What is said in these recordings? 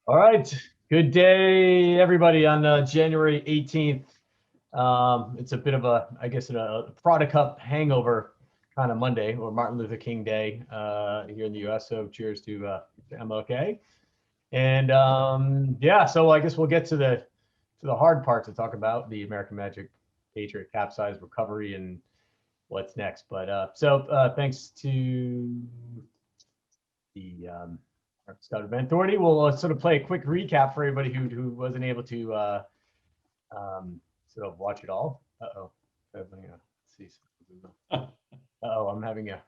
All right. Good day, everybody, on January 18th. It's a bit of a, I guess, a Prada Cup hangover kind of Monday, or Martin Luther King Day here in the U.S. So cheers to MLK. And yeah, so I guess we'll get to the hard part to talk about the American Magic Patriot capsize recovery and what's next. But thanks to the Scott Event Authority. We'll sort of play a quick recap for everybody who wasn't able to sort of watch it all. Uh-oh. Let's see. Uh-oh, I'm having a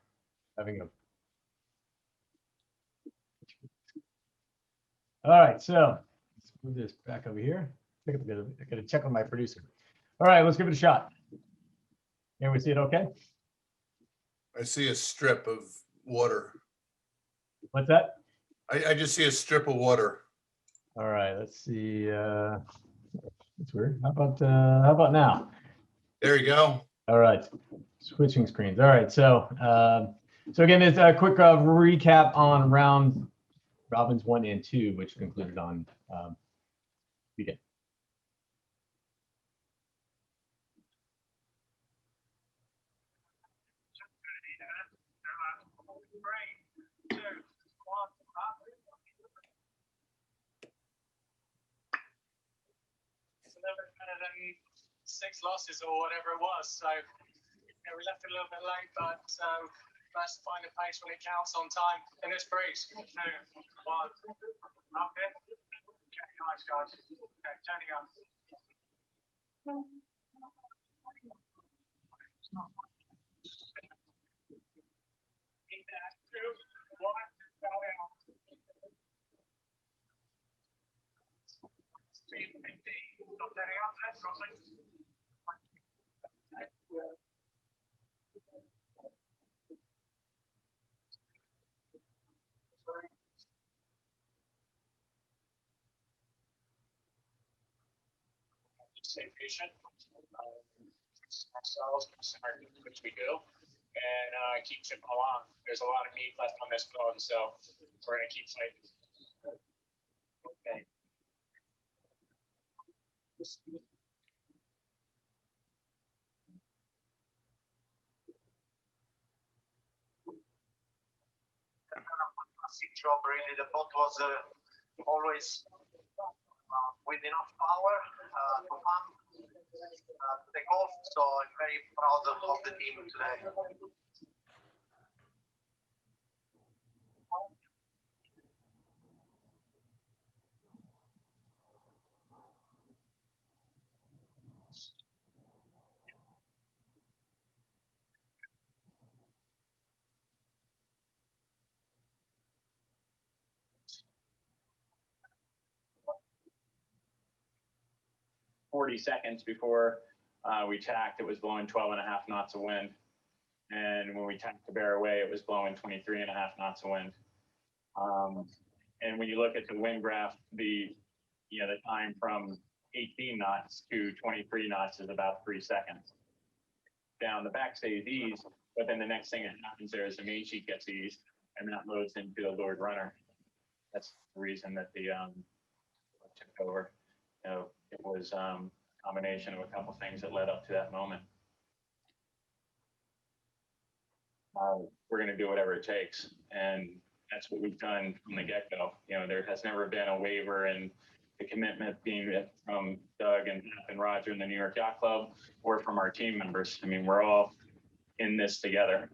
all right, so let's move this back over here. I gotta check on my producer. All right, let's give it a shot. Can we see it okay? I see a strip of water. What's that? I just see a strip of water. All right, let's see. That's weird. How about now? There you go. All right, switching screens. All right, so again, it's a quick recap on round robins 1 and 2, which concluded on weekend. Six losses or whatever it was. So we left it a little bit late, but nice to find a pace when it counts on time in this breeze. 2, 1, up it. Okay, nice guys. Okay, turning up. In that 2, 1, go out. 15, stop turning up, let's go. Stay patient. Ourselves, which we do, and keep chipping along. There's a lot of meat left on this bone, so we're gonna keep fighting. Okay. Fantastic job, really. The boat was always with enough power to pump to take off. So I'm very proud of the team today. Seconds before we tacked, it was blowing 12.5 knots of wind. And when we tacked to bear away, it was blowing 23.5 knots of wind. And when you look at the wind graph, the time from 18 knots to 23 knots is about 3 seconds. Down the back stays eased, but then the next thing that happens there is the main sheet gets eased, and that loads into the lured runner. That's the reason that the took over. It was a combination of a couple things that led up to that moment. We're going to do whatever it takes, and that's what we've done from the get-go. There has never been a waiver in the commitment being from Doug and Roger in the New York Yacht Club or from our team members. I mean, we're all in this together.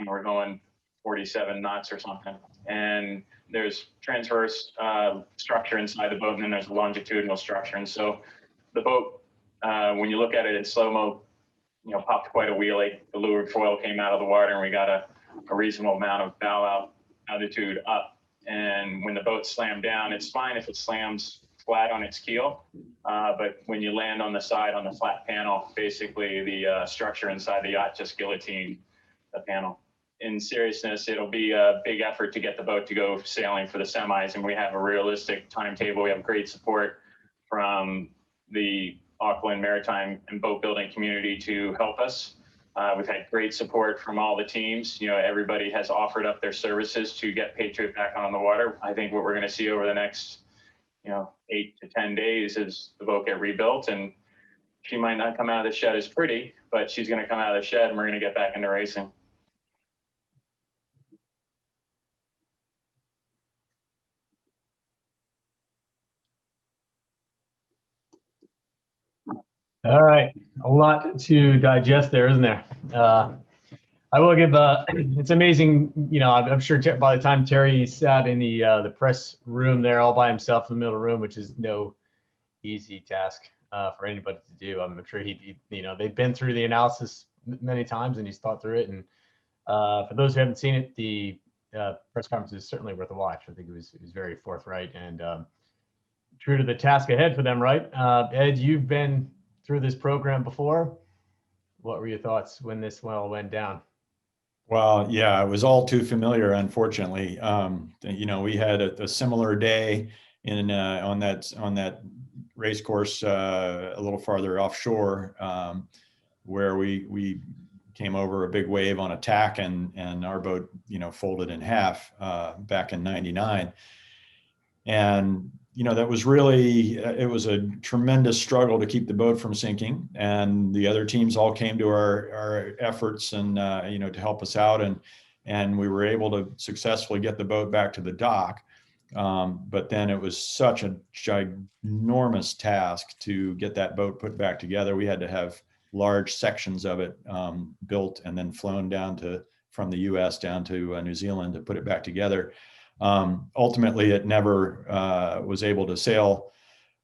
And we're going 47 knots or something. And there's transverse structure inside the boat, and then there's longitudinal structure. And so the boat, when you look at it in slow-mo, popped quite a wheelie. The leeward foil came out of the water, and we got a reasonable amount of bow out altitude up. And when the boat slammed down, it's fine if it slams flat on its keel. But when you land on the side on the flat panel, basically the structure inside the yacht just guillotined the panel. In seriousness, it'll be a big effort to get the boat to go sailing for the semis, and we have a realistic timetable. We have great support from the Auckland maritime and boat building community to help us. We've had great support from all the teams. You know, everybody has offered up their services to get Patriot back on the water. I think what we're going to see over the next, 8 to 10 days is the boat get rebuilt, and she might not come out of the shed as pretty, but she's going to come out of the shed and we're going to get back into racing. All right, a lot to digest there, isn't there? I will give. It's amazing, I'm sure by the time Terry sat in the press room there all by himself in the middle of the room, which is no easy task for anybody to do. I'm sure they've been through the analysis many times and he's thought through it. And for those who haven't seen it, the press conference is certainly worth a watch. I think it was very forthright and true to the task ahead for them, right? Ed, you've been through this program before. What were your thoughts when this all went down? Well, yeah, it was all too familiar, unfortunately. We had a similar day on that race course a little farther offshore, where we came over a big wave on attack, and our boat, folded in half back in '99. And that was really, it was a tremendous struggle to keep the boat from sinking. And the other teams all came to our efforts and, to help us out. And we were able to successfully get the boat back to the dock. But then it was such a ginormous task to get that boat put back together. We had to have large sections of it built and then flown from the US down to New Zealand to put it back together. Ultimately, it never was able to sail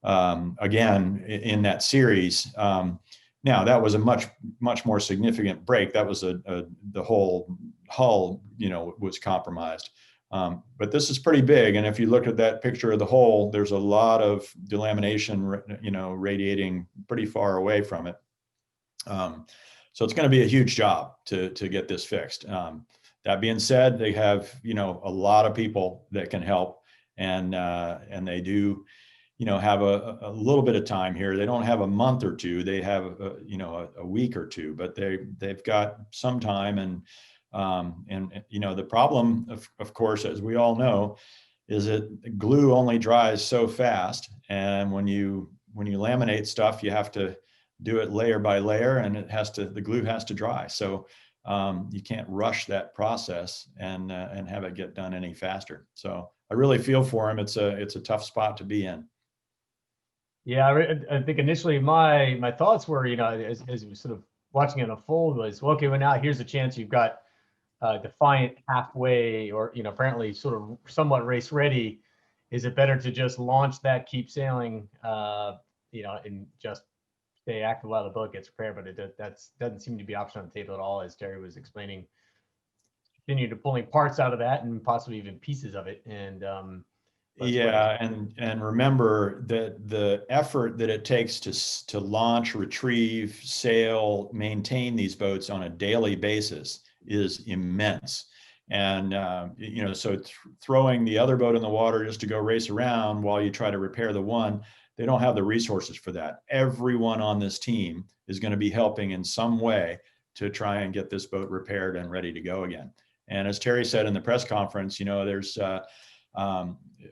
again in that series. Now, that was a much more significant break. That was the whole hull, was compromised. But this is pretty big. And if you look at that picture of the hull, there's a lot of delamination, radiating pretty far away from it. So it's going to be a huge job to get this fixed. That being said, they have, a lot of people that can help, and they do, have a little bit of time here. They don't have a month or two. They have, a week or two, but they've got some time. And the problem, of course, as we all know, is that glue only dries so fast. And when you laminate stuff, you have to do it layer by layer, and the glue has to dry. So you can't rush that process and have it get done any faster. So I really feel for him. It's a tough spot to be in. Yeah, I think initially my thoughts were, as we sort of watching it unfold, was, well, okay, well, now here's a chance you've got Defiant halfway, or apparently sort of somewhat race ready. Is it better to just launch that, keep sailing, and just stay active while the boat gets repaired? But that doesn't seem to be an option on the table at all, as Terry was explaining. Continue to pulling parts out of that and possibly even pieces of it. And yeah, and remember that the effort that it takes to launch, retrieve, sail, maintain these boats on a daily basis is immense. And so throwing the other boat in the water just to go race around while you try to repair the one, they don't have the resources for that. Everyone on this team is going to be helping in some way to try and get this boat repaired and ready to go again. And as Terry said in the press conference, there's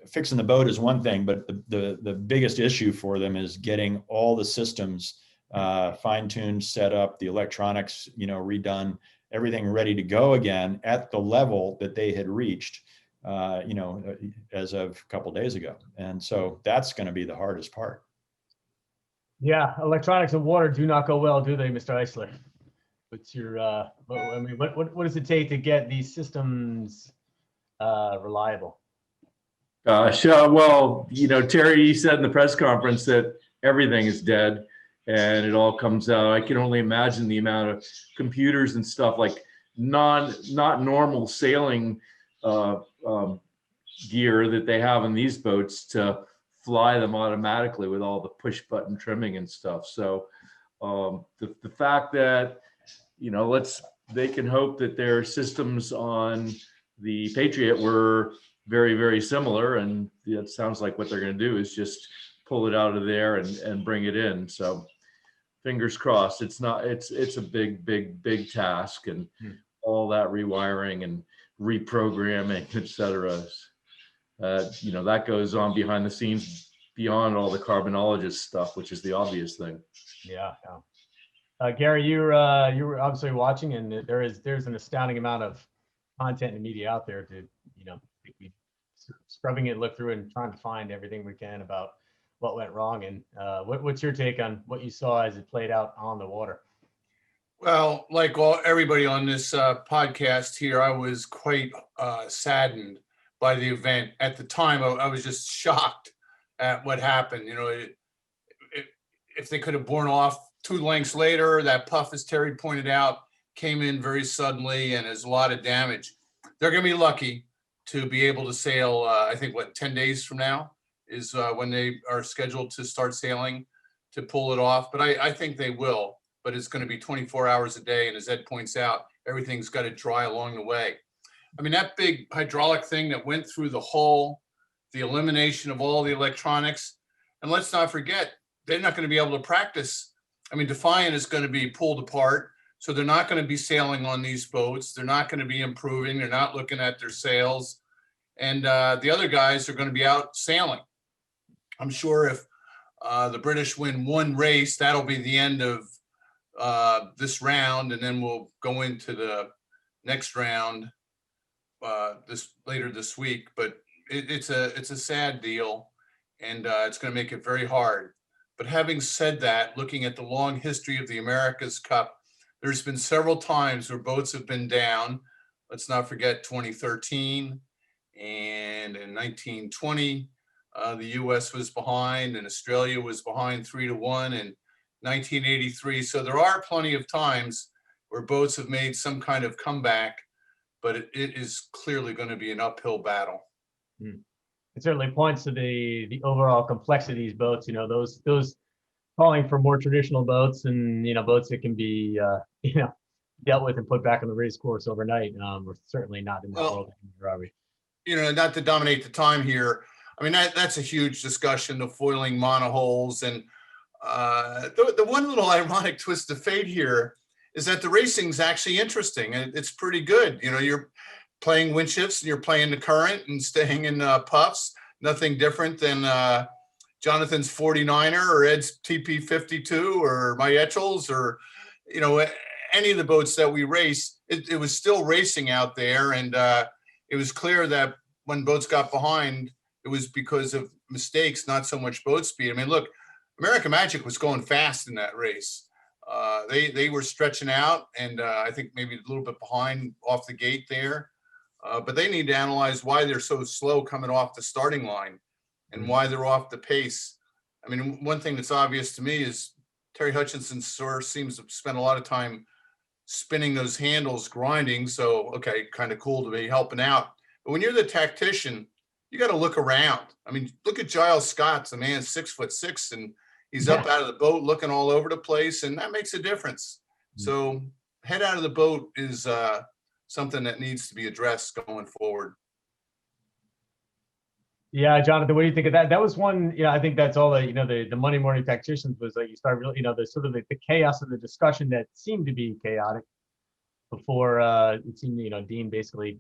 fixing the boat is one thing, but the biggest issue for them is getting all the systems fine-tuned, set up, the electronics, redone, everything ready to go again at the level that they had reached, as of a couple of days ago. And so that's going to be the hardest part. Yeah, electronics and water do not go well, do they, Mr. Eisler? What's your, what does it take to get these systems reliable? Sure. Well, Terry said in the press conference that everything is dead and it all comes out. I can only imagine the amount of computers and stuff, like not normal sailing gear that they have in these boats to fly them automatically with all the push button trimming and stuff. So the fact that, they can hope that their systems on the Patriot were very, very similar, and it sounds like what they're going to do is just pull it out of there and bring it in. So fingers crossed. It's a big task, and all that rewiring and reprogramming, et cetera. That goes on behind the scenes beyond all the carbonologist stuff, which is the obvious thing. Yeah. Gary, you were obviously watching, and there's an astounding amount of content and media out there to, be scrubbing it, look through, and trying to find everything we can about what went wrong. And what's your take on what you saw as it played out on the water? Well, like everybody on this podcast here, I was quite saddened by the event. At the time, I was just shocked at what happened. If they could have borne off 2 lengths later, that puff, as Terry pointed out, came in very suddenly and has a lot of damage. They're going to be lucky to be able to sail, I think, 10 days from now is when they are scheduled to start sailing to pull it off. But I think they will. But it's going to be 24 hours a day. And as Ed points out, everything's got to dry along the way. I mean, that big hydraulic thing that went through the hull, the elimination of all the electronics. And let's not forget, they're not going to be able to practice. I mean, Defiant is going to be pulled apart. So they're not going to be sailing on these boats. They're not going to be improving. They're not looking at their sails. And the other guys are going to be out sailing. I'm sure if the British win 1 race, that'll be the end of this round. And then we'll go into the next round later this week. But it's a sad deal, and it's going to make it very hard. But having said that, looking at the long history of the America's Cup, there's been several times where boats have been down. Let's not forget 2013, and in 1920, the U.S. was behind, and Australia was behind 3-1 in 1983. So there are plenty of times where boats have made some kind of comeback, but it is clearly going to be an uphill battle. It certainly points to the overall complexity of these boats. Those calling for more traditional boats, and boats that can be dealt with and put back on the race course overnight. We're certainly not in that world anymore, are we? Not to dominate the time here. I mean, that's a huge discussion, the foiling monohulls, and the one little ironic twist of fate here is that the racing's actually interesting, and it's pretty good. You're playing wind shifts, and you're playing the current and staying in puffs. Nothing different than Jonathan's 49er or Ed's TP52 or my Etchells or, any of the boats that we race. It was still racing out there. And it was clear that when boats got behind, it was because of mistakes, not so much boat speed. I mean, look, American Magic was going fast in that race. They were stretching out, and I think maybe a little bit behind off the gate there. But they need to analyze why they're so slow coming off the starting line and why they're off the pace. I mean, one thing that's obvious to me is Terry Hutchinson sort of seems to spend a lot of time spinning those handles, grinding. So, okay, kind of cool to be helping out. But when you're the tactician, you got to look around. I mean, look at Giles Scott's a man 6'6", and he's up out of the boat looking all over the place, and that makes a difference. So head out of the boat is something that needs to be addressed going forward. Yeah, Jonathan, what do you think of that? That was one, I think that's all the Monday morning tacticians was like, you start really, the sort of the chaos of the discussion that seemed to be chaotic before it seemed, Dean basically,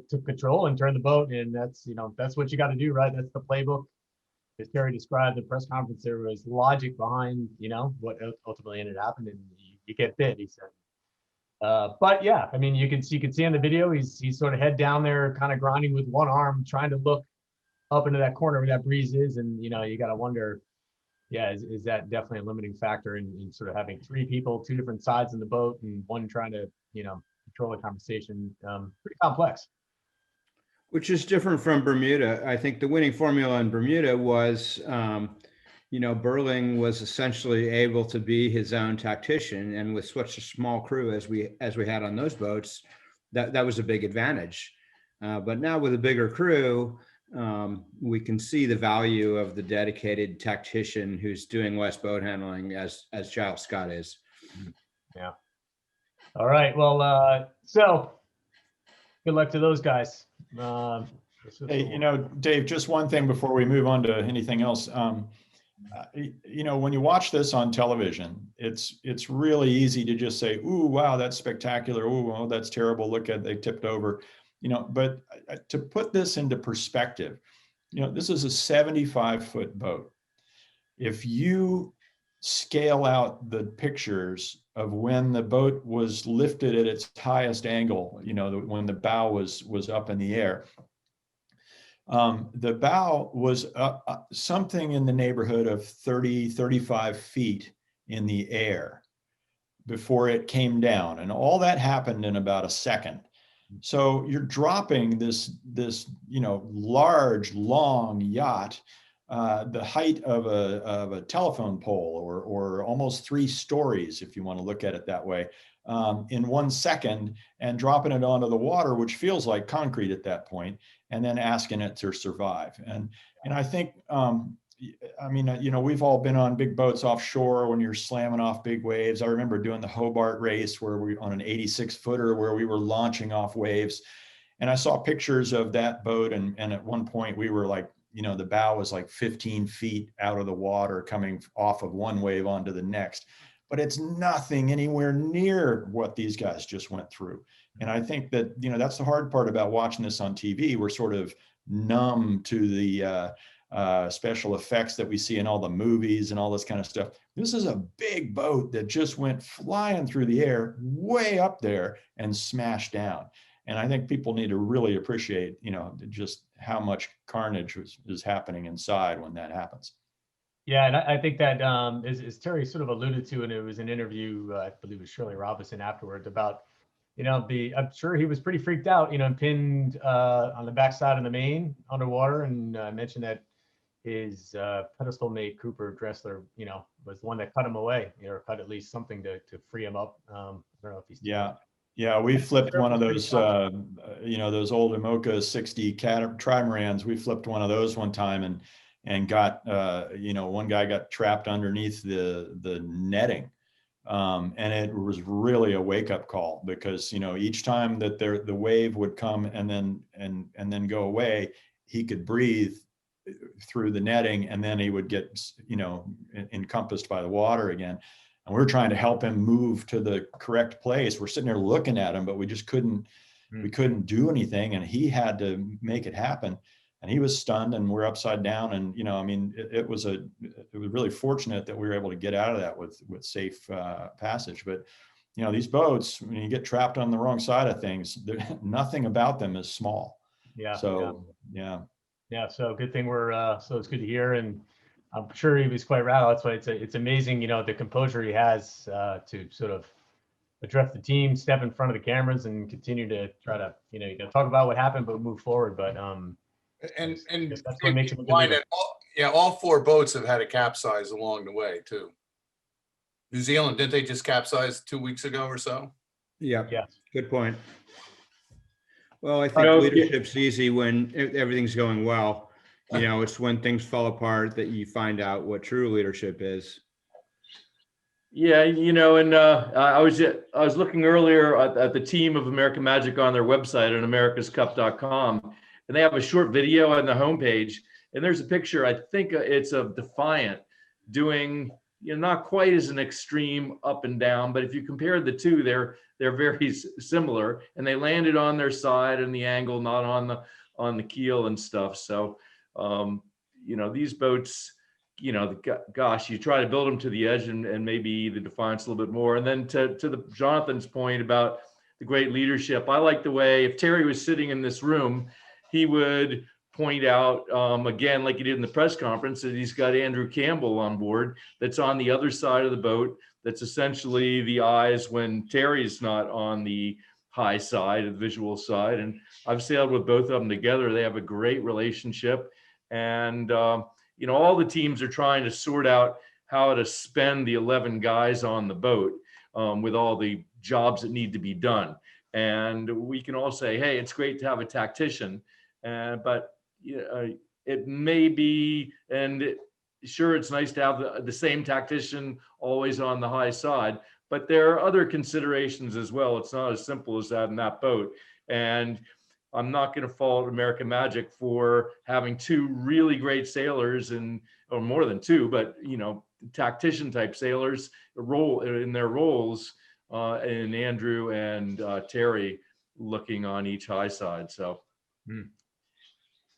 took control and turned the boat. And that's what you got to do, right? That's the playbook. As Terry described the press conference, there was logic behind, what ultimately ended up happening. And you get bit, he said. But yeah, I mean, you can see in the video, he's sort of head down there, kind of grinding with one arm, trying to look up into that corner where that breeze is. And, you got to wonder, is that definitely a limiting factor in sort of having 3 people, 2 different sides in the boat, and one trying to, control the conversation. Pretty complex. Which is different from Bermuda. I think the winning formula in Bermuda was, Burling was essentially able to be his own tactician, and with such a small crew as we had on those boats, that was a big advantage. But now with a bigger crew, we can see the value of the dedicated tactician who's doing less boat handling, as Giles Scott is. Yeah. All right. Well, so good luck to those guys. Hey, Dave, just one thing before we move on to anything else. When you watch this on television, it's really easy to just say, "Ooh, wow, that's spectacular. Ooh, oh, that's terrible. Look at, they tipped over." But to put this into perspective, this is a 75-foot boat. If you scale out the pictures of when the boat was lifted at its highest angle, when the bow was up in the air, the bow was something in the neighborhood of 30, 35 feet in the air before it came down. And all that happened in about a second. So you're dropping this large, long yacht, the height of a telephone pole, or almost 3 stories, if you want to look at it that way, in 1 second, and dropping it onto the water, which feels like concrete at that point, and then asking it to survive. And I think, we've all been on big boats offshore when you're slamming off big waves. I remember doing the Hobart race where we on an 86-footer where we were launching off waves. And I saw pictures of that boat. And at one point we were like, the bow was like 15 feet out of the water coming off of one wave onto the next. But it's nothing anywhere near what these guys just went through. And I think that, that's the hard part about watching this on TV. We're sort of numb to the special effects that we see in all the movies and all this kind of stuff. This is a big boat that just went flying through the air way up there and smashed down. And I think people need to really appreciate, just how much carnage is happening inside when that happens. Yeah, and I think that as Terry sort of alluded to, and it was an interview, I believe it was Shirley Robinson afterwards, about, I'm sure he was pretty freaked out, pinned on the backside of the main underwater, and mentioned that his pedestal mate Cooper Dressler, was the one that cut him away, or cut at least something to free him up. I don't know if he's Yeah, we flipped one of those, those old Imoca 60 trimarans. We flipped one of those one time and got, one guy got trapped underneath the netting. And it was really a wake-up call, because, each time that the wave would come and then go away, he could breathe through the netting, and then he would get, encompassed by the water again. And we're trying to help him move to the correct place. We're sitting there looking at him, but we just couldn't do anything. And he had to make it happen. And he was stunned, and we're upside down. And, it was really fortunate that we were able to get out of that with safe passage. But, these boats, when you get trapped on the wrong side of things, nothing about them is small. Yeah. So, yeah. Yeah. So good thing so it's good to hear. And I'm sure he was quite rattled. That's why it's amazing, the composure he has to sort of address the team, step in front of the cameras, and continue to try to, talk about what happened, but move forward. But and that's what makes him a good leader. All 4 boats have had a capsize along the way too. New Zealand, didn't they just capsize 2 weeks ago or so? Yeah. Yeah. Good point. Well, I think leadership's easy when everything's going well. It's when things fall apart that you find out what true leadership is. Yeah, and I was looking earlier at the team of American Magic on their website at americascup.com, and they have a short video on the homepage, and there's a picture. I think it's of Defiant doing, not quite as an extreme up and down, but if you compare the two, they're very similar, and they landed on their side and the angle, not on the keel and stuff. So, these boats, gosh, you try to build them to the edge and maybe the Defiance a little bit more. And then to the Jonathan's point about the great leadership, I like the way, if Terry was sitting in this room, he would point out, again, like he did in the press conference, that he's got Andrew Campbell on board that's on the other side of the boat. That's essentially the eyes when Terry's not on the high side, the visual side. And I've sailed with both of them together. They have a great relationship. And, all the teams are trying to sort out how to spend the 11 guys on the boat with all the jobs that need to be done. And we can all say, hey, it's great to have a tactician, but it may be, sure, it's nice to have the same tactician always on the high side, but there are other considerations as well. It's not as simple as that in that boat. And I'm not going to fault American Magic for having two really great sailors, or more than two, but tactician type sailors role in their roles, and Andrew and Terry looking on each high side. So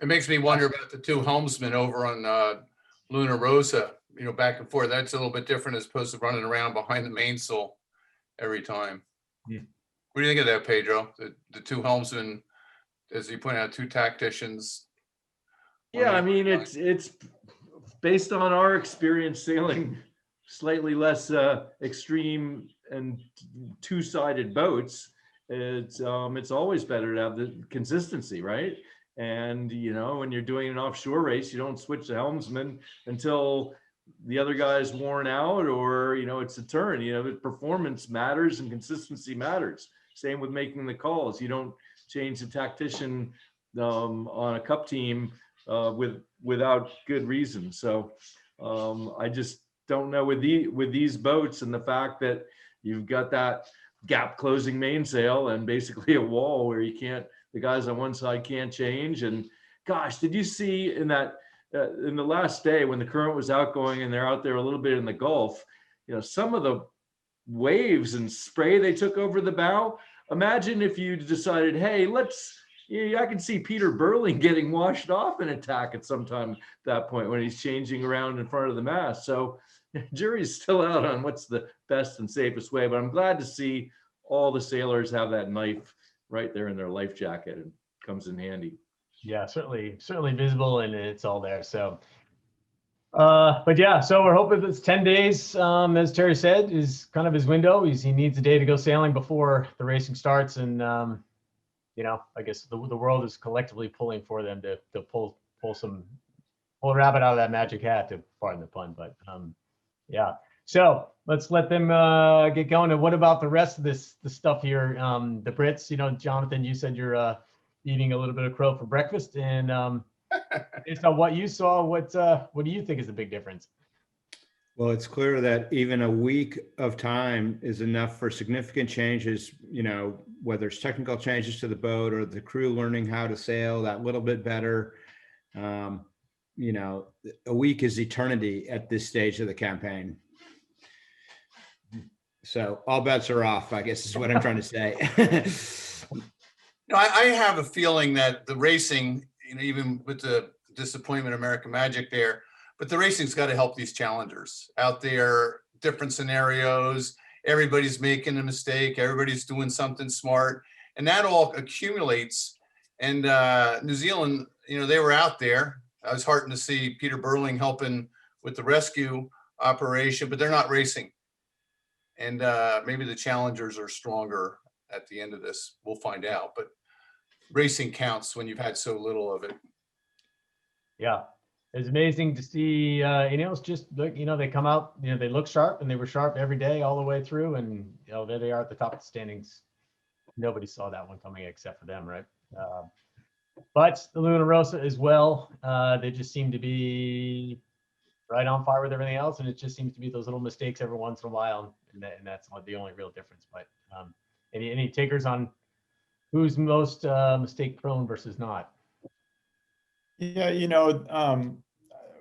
It makes me wonder about the two helmsmen over on Luna Rosa, back and forth. That's a little bit different as opposed to running around behind the mainsail every time. What do you think of that, Pedro? The two helmsmen, as you point out, two tacticians. Yeah, I mean, it's based on our experience sailing slightly less extreme and two-sided boats. It's always better to have the consistency, right? And when you're doing an offshore race, you don't switch the helmsman until the other guy's worn out, or it's a turn. Performance matters and consistency matters. Same with making the calls. You don't change the tactician on a cup team without good reason. So I just don't know with these boats, and the fact that you've got that gap closing mainsail and basically a wall where the guys on one side can't change. And gosh, did you see in that in the last day when the current was outgoing and they're out there a little bit in the Gulf, some of the waves and spray they took over the bow? Imagine if you decided, hey, I can see Peter Burling getting washed off in attack at some time at that point when he's changing around in front of the mast. So jury's still out on what's the best and safest way, but I'm glad to see all the sailors have that knife right there in their life jacket, and comes in handy. Yeah, certainly visible, and it's all there. So, but yeah, so we're hoping it's 10 days, as Terry said, is kind of his window. He needs a day to go sailing before the racing starts, and I guess the world is collectively pulling for them to pull a rabbit out of that magic hat, to pardon the pun. But yeah, so let's let them get going. And what about the rest of the stuff here? The Brits, Jonathan, you said you're eating a little bit of crow for breakfast, and based on what you saw, what do you think is the big difference? Well, it's clear that even a week of time is enough for significant changes, whether it's technical changes to the boat or the crew learning how to sail that little bit better. A week is eternity at this stage of the campaign. So all bets are off, I guess is what I'm trying to say. I have a feeling that the racing, even with the disappointment of American Magic there, but the racing's got to help these challengers out there, different scenarios. Everybody's making a mistake. Everybody's doing something smart, and that all accumulates. And New Zealand, they were out there. I was heartened to see Peter Burling helping with the rescue operation, but they're not racing. And maybe the challengers are stronger at the end of this. We'll find out. But racing counts when you've had so little of it. Yeah, it's amazing to see. It's just they come out. They look sharp, and they were sharp every day all the way through. And there they are at the top of the standings. Nobody saw that one coming except for them, right? But the Luna Rosa as well. They just seem to be right on fire with everything else, and it just seems to be those little mistakes every once in a while, and that's the only real difference. But any takers on who's most mistake prone versus not? Yeah,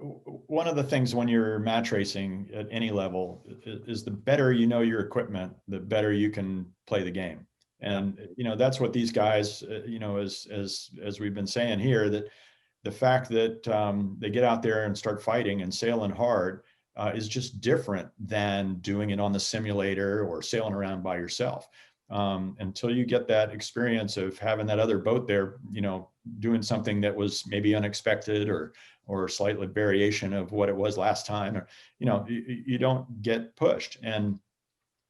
one of the things when you're match racing at any level is the better you know your equipment, the better you can play the game. And that's what these guys, as we've been saying here, that the fact that they get out there and start fighting and sailing hard is just different than doing it on the simulator or sailing around by yourself. Until you get that experience of having that other boat there, doing something that was maybe unexpected or slightly variation of what it was last time, or, you don't get pushed. And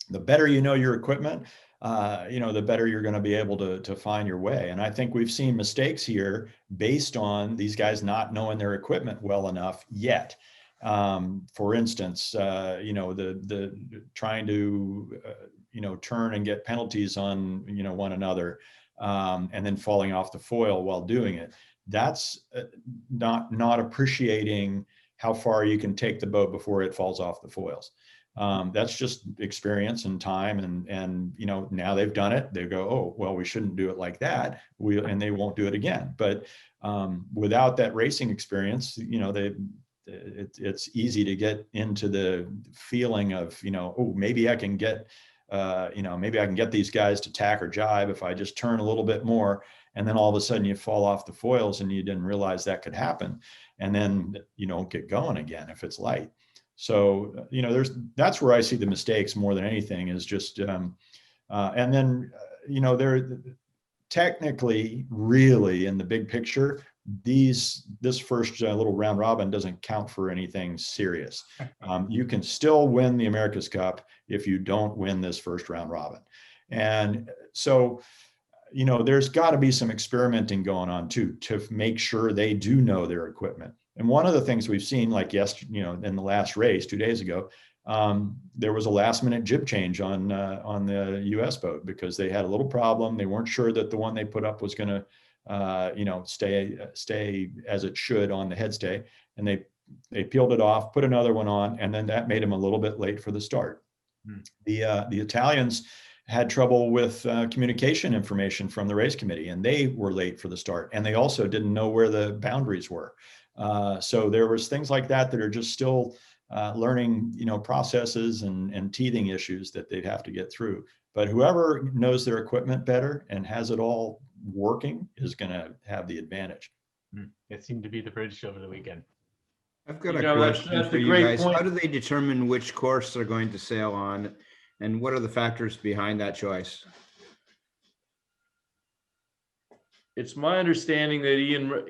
the better you know your equipment, the better you're going to be able to find your way. And I think we've seen mistakes here based on these guys not knowing their equipment well enough yet. For instance, the trying to, turn and get penalties on, one another, and then falling off the foil while doing it. That's not appreciating how far you can take the boat before it falls off the foils. That's just experience and time, and now they've done it. They go, oh well, we shouldn't do it like that. And they won't do it again. But without that racing experience, it's easy to get into the feeling of oh, maybe I can get maybe I can get these guys to tack or jibe if I just turn a little bit more. And then all of a sudden you fall off the foils and you didn't realize that could happen. And then you don't get going again if it's light. So, that's where I see the mistakes more than anything is just, and then, they're technically really in the big picture, this first little round robin doesn't count for anything serious. You can still win the America's Cup if you don't win this first round robin. And so, there's got to be some experimenting going on too, to make sure they do know their equipment. And one of the things we've seen, like yesterday, in the last race 2 days ago, there was a last minute jib change on the US boat because they had a little problem. They weren't sure that the one they put up was going to, stay as it should on the headstay. And they peeled it off, put another one on, and then that made them a little bit late for the start. The Italians had trouble with communication information from the race committee, and they were late for the start. And they also didn't know where the boundaries were. So there was things like that are just still learning, processes and teething issues that they'd have to get through. But whoever knows their equipment better and has it all working is going to have the advantage. It seemed to be the British over the weekend. I've got a that's question for a you great guys. point. How do they determine which course they're going to sail on? And what are the factors behind that choice? It's my understanding that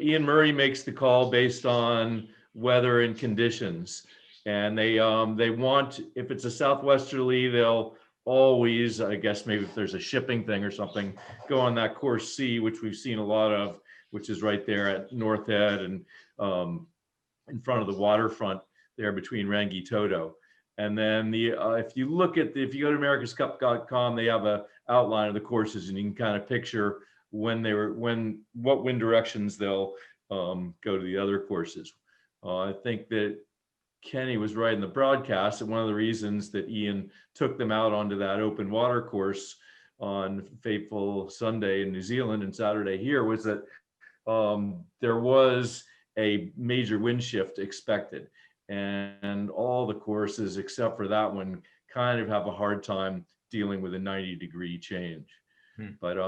Ian Murray makes the call based on weather and conditions. And they want, if it's a southwesterly, they'll always, I guess maybe if there's a shipping thing or something, go on that course C, which we've seen a lot of, which is right there at North Head and in front of the waterfront there between Rangi Toto. And then if you go to americascup.com, they have a outline of the courses, and you can kind of picture what wind directions they'll go to the other courses. I think that Kenny was right in the broadcast that one of the reasons that Ian took them out onto that open water course on fateful Sunday in New Zealand and Saturday here was that there was a major wind shift expected. And all the courses, except for that one, kind of have a hard time dealing with a 90-degree change. But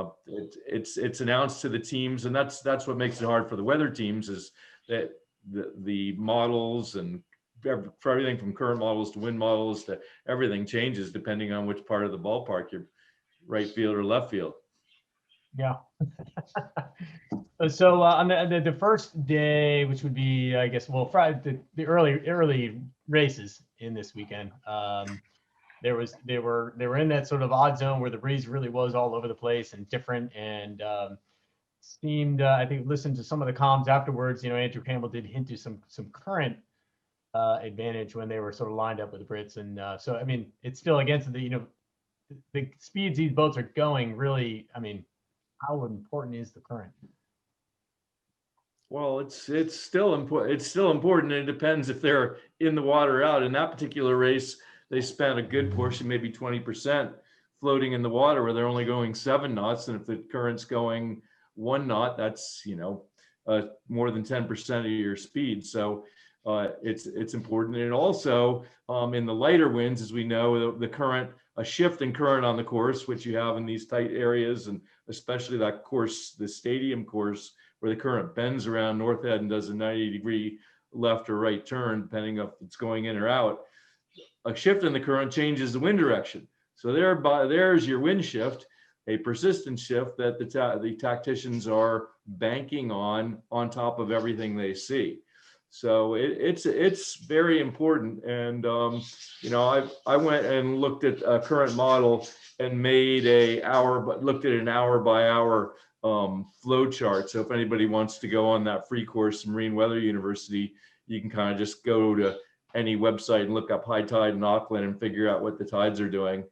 it's announced to the teams, and that's what makes it hard for the weather teams, is that the models and for everything from current models to wind models to everything changes depending on which part of the ballpark you're, right field or left field. Yeah. So on the first day, which would be, I guess, well, Friday, the early races in this weekend, they were in that sort of odd zone where the breeze really was all over the place and different, and seemed, I think, listened to some of the comms afterwards. Andrew Campbell did hint to some current advantage when they were sort of lined up with the Brits, and so I mean, it's still against the speeds these boats are going. Really, I mean, how important is the current? Well, it's still important. It's still important. It depends if they're in the water or out. In that particular race, they spent a good portion, maybe 20%, floating in the water where they're only going 7 knots. And if the current's going 1 knot, that's more than 10% of your speed. So it's important. And also in the lighter winds, as we know, the current, a shift in current on the course, which you have in these tight areas, and especially that course, the stadium course, where the current bends around North Head and does a 90-degree left or right turn, depending if it's going in or out. A shift in the current changes the wind direction. So there's your wind shift, a persistent shift that the tacticians are banking on top of everything they see. So it's very important. And I went and looked at a current model and made looked at an hour by hour flow chart. So if anybody wants to go on that free course from Marine Weather University, you can kind of just go to any website and look up high tide in Auckland and figure out what the tides are doing.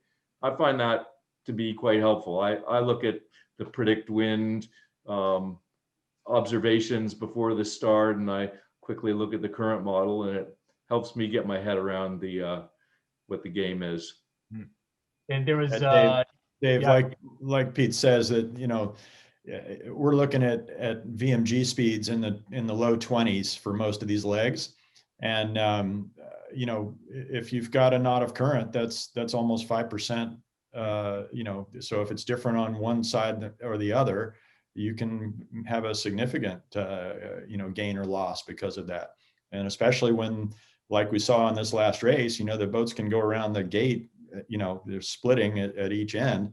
I find that to be quite helpful. I look at the predict wind observations before the start, and I quickly look at the current model, and it helps me get my head around what the game is. And there was, Dave, yeah. like Pete says, that, you know, we're looking at VMG speeds in the low 20s for most of these legs. And, you know, if you've got a knot of current, that's almost 5%. You know, so if it's different on one side or the other, you can have a significant, you know, gain or loss because of that. And especially when, like we saw in this last race, you know, the boats can go around the gate, you know, they're splitting at each end.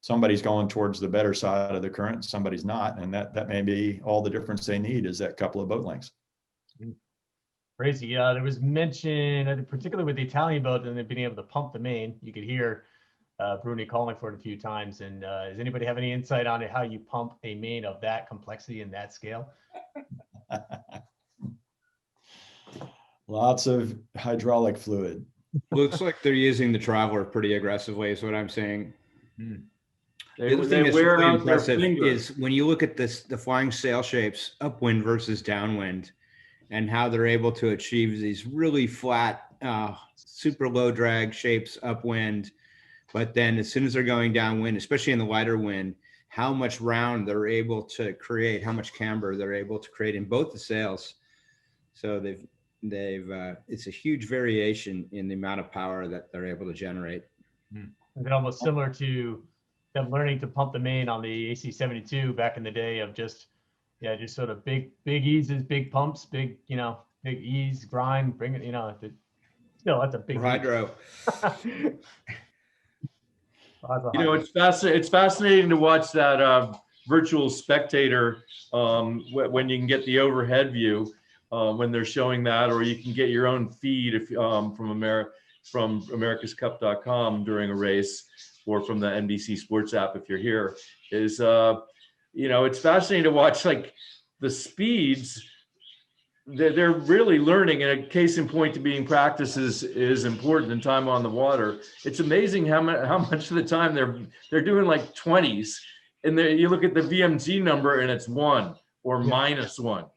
Somebody's going towards the better side of the current, somebody's not. And that may be all the difference they need, is that couple of boat lengths. Crazy. Yeah, there was mention, particularly with the Italian boat, and they've been able to pump the main. You could hear Bruni calling for it a few times. And does anybody have any insight on it, how you pump a main of that complexity and that scale? Lots of hydraulic fluid. Looks like they're using the Traveler pretty aggressively, is what I'm saying. They, The other they thing that's wear really out their impressive finger. is when you look at the flying sail shapes, upwind versus downwind, and how they're able to achieve these really flat, super low drag shapes upwind. But then as soon as they're going downwind, especially in the lighter wind, how much round they're able to create, how much camber they're able to create in both the sails. So it's a huge variation in the amount of power that they're able to generate. Is it almost similar to them learning to pump the main on the AC-72 back in the day of just sort of big eases, big pumps, big ease, grind, bring it, still that's a big Hydro. You know, it's fascinating to watch that virtual spectator when you can get the overhead view when they're showing that, or you can get your own feed if from americascup.com during a race, or from the NBC Sports app if you're here. Is you know, it's fascinating to watch, like, the speeds they're really learning, and a case in point to being practice is important, and time on the water. It's amazing how much of the time they're doing like 20s, and you look at the VMG number and it's 1 or -1.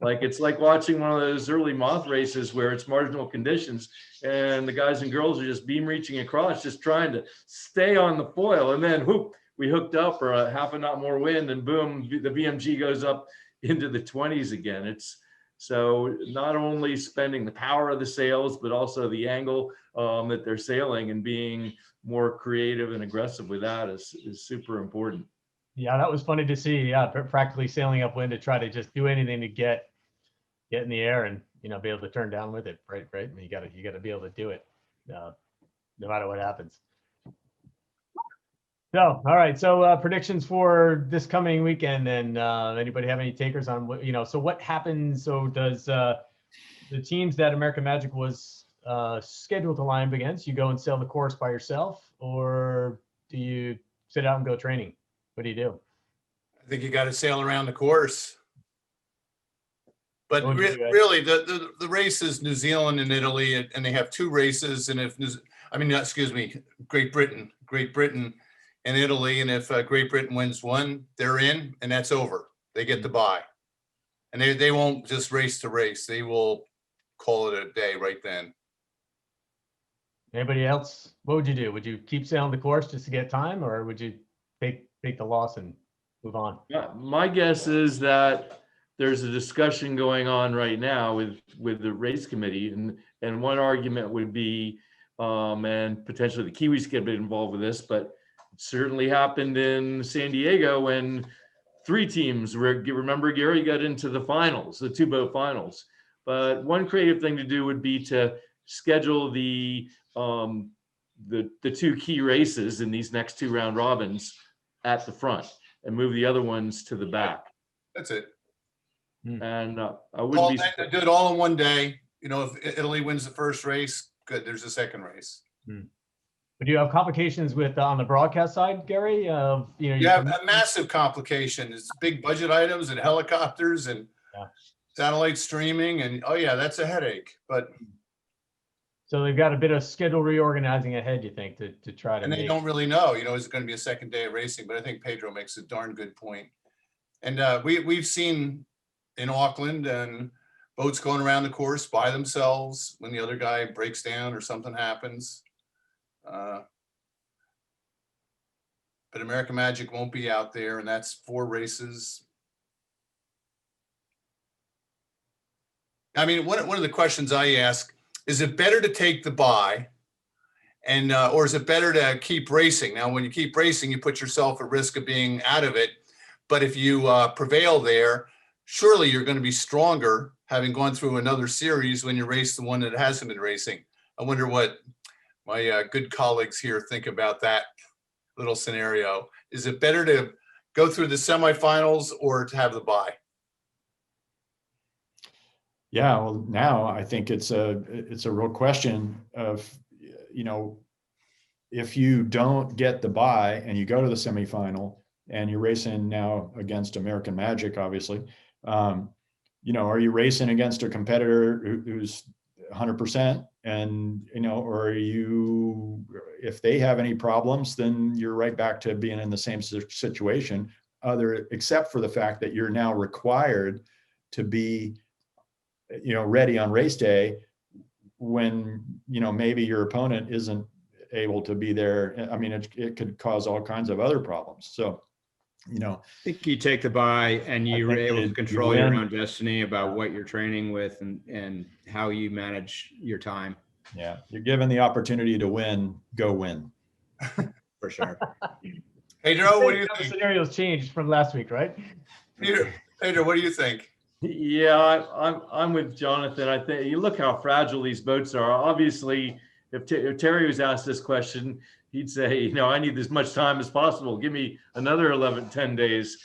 Like, it's like watching one of those early moth races where it's marginal conditions and the guys and girls are just beam reaching across, just trying to stay on the foil, and then whoop, we hooked up for a half a knot more wind, and boom, the VMG goes up into the 20s again. It's so not only spending the power of the sails, but also the angle that they're sailing, and being more creative and aggressive with that is super important. Yeah, that was funny to see. Yeah, practically sailing upwind to try to just do anything to get in the air and be able to turn down with it. Right. I mean, you gotta be able to do it, no matter what happens. So, all right. So predictions for this coming weekend, and anybody have any takers on what, so what happens? So does the teams that American Magic was scheduled to line up against, you go and sail the course by yourself, or do you sit out and go training? What do you do? I think you got to sail around the course. But What would you do, Ed? really, the race is New Zealand and Italy, and they have 2 races. And Great Britain and Italy. And if Great Britain wins one, they're in, and that's over. They get the bye. And they won't just race to race. They will call it a day right then. Anybody else? What would you do? Would you keep sailing the course just to get time, or would you take the loss and move on? Yeah, my guess is that there's a discussion going on right now with the race committee, and one argument would be, and potentially the Kiwis get a bit involved with this, but it certainly happened in San Diego when 3 teams, remember, Gary, got into the finals, the 2-boat finals. But one creative thing to do would be to schedule the 2 key races in these next 2 round robins at the front, and move the other ones to the back. That's it. And I wouldn't be surprised. Do it all in one day. If Italy wins the first race, good. There's a second race. But do you have complications with on the broadcast side, Gary? You have a massive complication. It's big budget items and helicopters and satellite streaming, and that's a headache. But so they've got a bit of schedule reorganizing ahead, you think, to try to. And they don't really know. Is it going to be a second day of racing? But I think Pedro makes a darn good point. And we've seen in Auckland and boats going around the course by themselves when the other guy breaks down or something happens. But American Magic won't be out there, and that's 4 races. I mean, one of the questions I ask, is it better to take the bye and, or is it better to keep racing? Now, when you keep racing, you put yourself at risk of being out of it. But if you prevail there, surely you're going to be stronger having gone through another series when you race the one that hasn't been racing. I wonder what my good colleagues here think about that little scenario. Is it better to go through the semifinals or to have the bye? Yeah, well, now I think it's a real question of, you know, if you don't get the bye and you go to the semifinal and you're racing now against American Magic, obviously, you know, are you racing against a competitor who's 100%? And, you know, or are you, if they have any problems, then you're right back to being in the same situation, except for the fact that you're now required to be, you know, ready on race day when, you know, maybe your opponent isn't able to be there. I mean, it could cause all kinds of other problems. So, you know, I think you take the bye and you're able to control your own destiny about what you're training with and how you manage your time. Yeah, you're given the opportunity to win, go win. For sure. Hey, Joe, what do you The think? scenarios changed from last week, right? Pedro, what do you think? Yeah, I'm with Jonathan. I think you look how fragile these boats are. Obviously, if Terry was asked this question, he'd say, you know, I need as much time as possible. Give me another 10 days.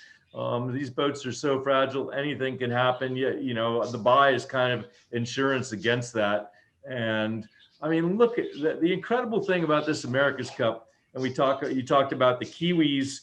These boats are so fragile. Anything can happen. You know, the buy is kind of insurance against that. And I mean, look at the incredible thing about this America's Cup. And you talked about the Kiwis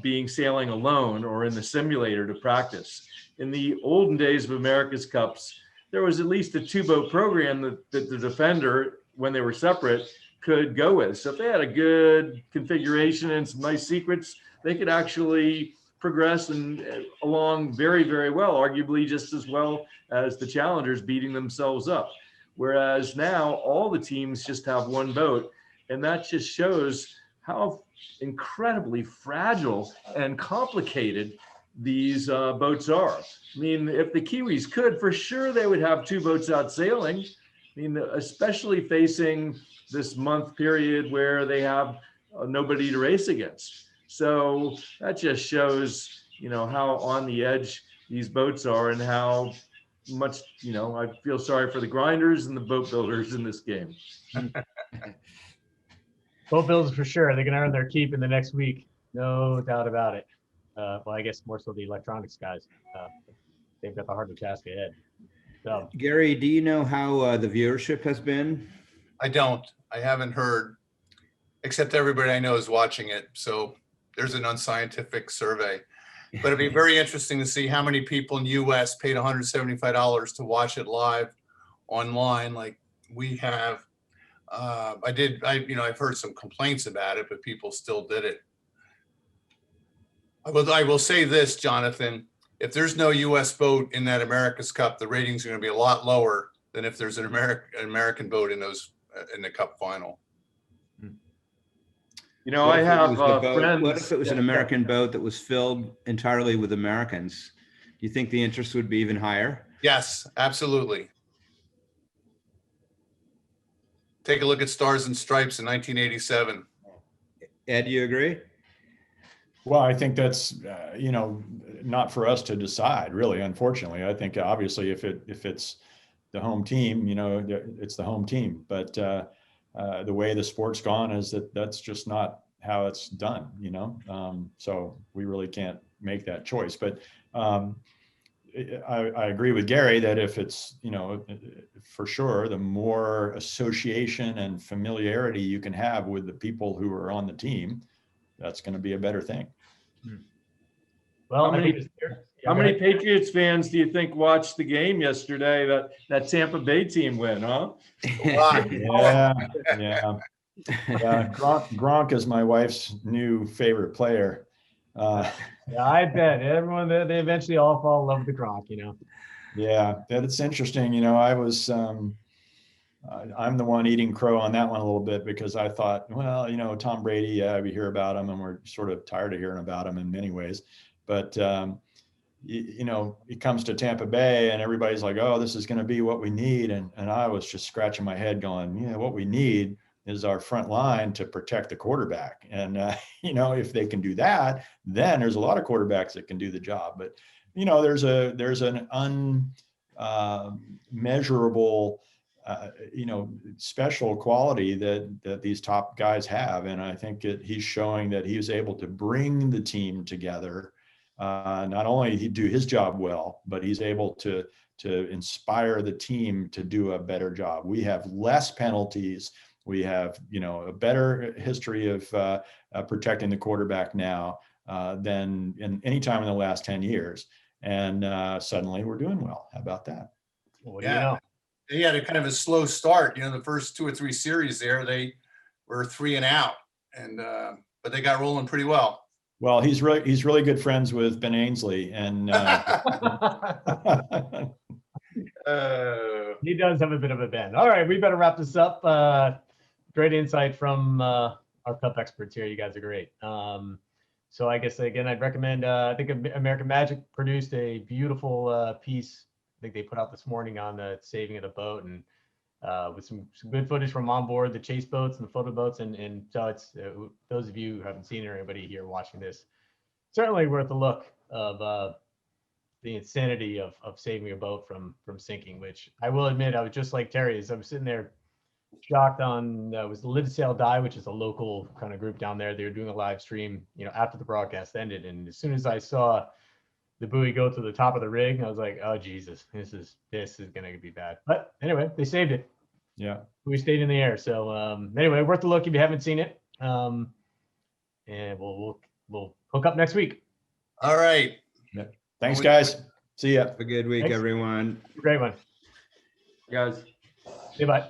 being sailing alone or in the simulator to practice. In the olden days of America's Cups, there was at least a 2-boat program that the defender, when they were separate, could go with. So if they had a good configuration and some nice secrets, they could actually progress and along very, very well, arguably just as well as the challengers beating themselves up. Whereas now all the teams just have 1 boat, and that just shows how incredibly fragile and complicated these boats are. I mean, if the Kiwis could, for sure they would have 2 boats out sailing. I mean, especially facing this month period where they have nobody to race against. So that just shows, you know, how on the edge these boats are and how much, you know, I feel sorry for the grinders and the boat builders in this game. Boat builders for sure. They're going to earn their keep in the next week. No doubt about it. Well, I guess more so the electronics guys. They've got the harder task ahead. So, Gary, do you know how the viewership has been? I don't. I haven't heard, except everybody I know is watching it. So there's an unscientific survey. But it'd be very interesting to see how many people in the US paid $175 to watch it live online like we have. I've heard some complaints about it, but people still did it. I will say this, Jonathan, if there's no US boat in that America's Cup, the ratings are going to be a lot lower than if there's an American boat in the Cup final. You know, I have friends. What if it was an American boat that was filled entirely with Americans? Do you think the interest would be even higher? Yes, absolutely. Take a look at Stars and Stripes in 1987. Ed, do you agree? Well, I think that's, you know, not for us to decide, really, unfortunately. I think obviously if it's the home team, you know, it's the home team. But the way the sport's gone is that's just not how it's done, you know? So we really can't make that choice. But I agree with Gary that if it's, you know, for sure, the more association and familiarity you can have with the people who are on the team, that's going to be a better thing. well, How many Patriots fans do you think watched the game yesterday, that Tampa Bay team win, huh? Yeah. Gronk is my wife's new favorite player. Yeah, I bet everyone they eventually all fall in love with the Gronk, you know. Yeah, that's interesting. You know, I'm the one eating crow on that one a little bit because I thought, well, you know, Tom Brady, yeah, we hear about him and we're sort of tired of hearing about him in many ways. But, you know, it comes to Tampa Bay and everybody's like, oh, this is going to be what we need. And I was just scratching my head going, yeah, what we need is our front line to protect the quarterback. And, you know, if they can do that, then there's a lot of quarterbacks that can do the job. But, you know, there's an unmeasurable, you know, special quality that these top guys have. And I think he's showing that he was able to bring the team together. Not only he do his job well, but he's able to inspire the team to do a better job. We have less penalties. We have, you know, a better history of protecting the quarterback now than in any time in the last 10 years. And suddenly we're doing well. How about that? What do you know? They had a kind of a slow start. You know, the first 2 or 3 series there, they were 3 and out, and but they got rolling pretty well. Well, he's really good friends with Ben Ainsley, and he does have a bit of a bend. All right, we better wrap this up. Great insight from our Cup experts here. You guys are great. So I guess again, I'd recommend. I think American Magic produced a beautiful piece. I think they put out this morning on the saving of the boat, and with some good footage from on board the chase boats and the photo boats. And so it's those of you who haven't seen it, or anybody here watching this, certainly worth a look of the insanity of saving a boat from sinking, which I will admit, I was just like Terry, as I was sitting there shocked on, it was the Live Sail Die, which is a local kind of group down there. They were doing a live stream, you know, after the broadcast ended. And as soon as I saw the buoy go to the top of the rig, I was like, oh, Jesus, this is going to be bad. But anyway, they saved it. yeah, We stayed in the air. So anyway, worth a look if you haven't seen it. And we'll hook up next week. All right. thanks, guys. See ya. Have a good week, Thanks. everyone. Great one. Guys. Say bye.